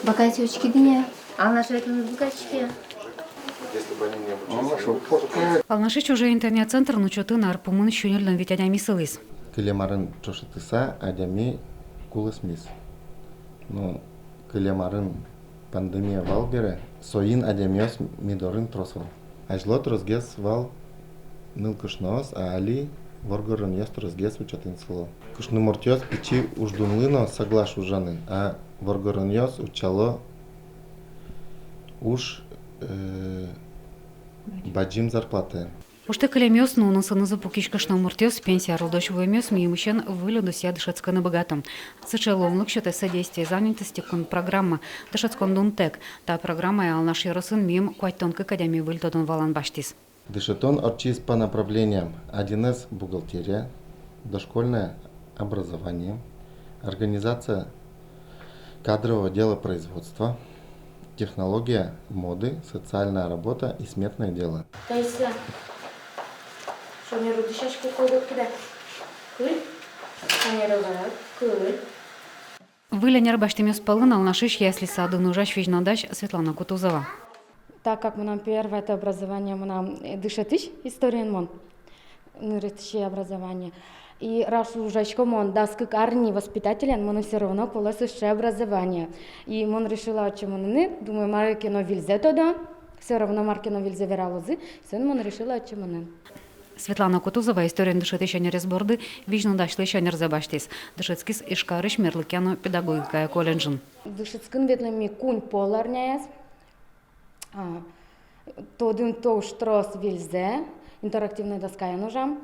Бакайсючки дня. А наши это бакайчики. Алнашич уже интернет-центр нучоты на арпумын шунельден витядями сылыс. Килемарын чошытыса адями кулысмис. Но килемарын пандемия вал бере, соин адямиос мидорын тросвал. Ажлот розгес вал нылкышноос, а али воргорын ёст розгес учатын свало. Кышнымортёс пичи уждунлыно соглаш ужаны, а воргорын ёс учало уж баджим зарплаты. Уште калемёс нунын сынызы пукишкашна муртёс пенсия рудоч вымёс мимышен вылю дося дышецка на богатом. Сычеловлык счета содействия занятости кон программа дышецкон дунтек. Та программа ял наш яросын мим куайтонка кадями выльтодон валан баштис. Дышетон орчис по направлениям 1С бухгалтерия, дошкольное образование, организация кадрового дела производства, технология моды, социальная работа и сметное дело. Выленер баштемёс полын алнашиш ясли сады нужаш вижнадач Светлана Кутузова. Так как мы нам первое это образование, мы нам дышатыш история мон, нырытыш образование. И раз уже мон даст как арни воспитателя, мы все равно колосыше образование. И мон решила, чем он думаю, маркино вильзе тогда, все равно маркино вильзе вералозы, сын мон решила, чем он. Светлана Кутузова история дышаты шанерез борды вижнадачлы шанерзе баштис. Дышецкис ишкарыш мерлыкяну педагогика колледжин. Дышецкин ветлеми кунь поларняяс. Тодын то штрос вильзе, интерактивная доска я нужам,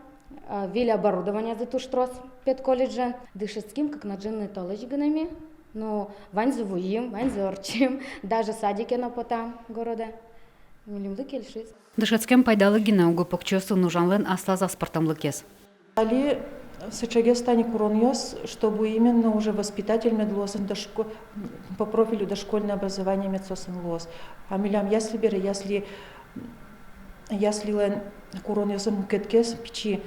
вили оборудование за ту штрос пет колледжа, дышецким как на джинны толочганами, но вань завуим, вань зорчим, даже садики на потам города. Милимды кельшиз. Дышецким пайдалы гинаугу покчёсу нужанлен асла за спортом лыкес. Али сычаге стане куроньос, чтобы именно уже воспитатель медлосен по профилю дошкольное образование медсосен лос. А милям ясли бере, ясли лен куроньосом кеткес пичи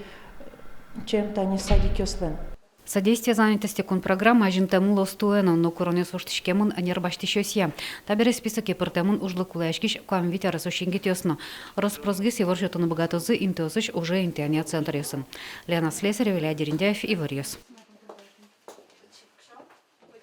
чем-то не садикёслен. Содействие занятости кон программа ажинтему лостуэна, но коронес уштишкемун анербаштишёсья. Табере список епертемун ужлы кулаешкиш куам витя расушингит ёсно. Роспросгис еворшетуны богатозы интеосыч уже интернет-центр ёсын. Лена Слесарева, Илья Дерендяев, Ивар ёс.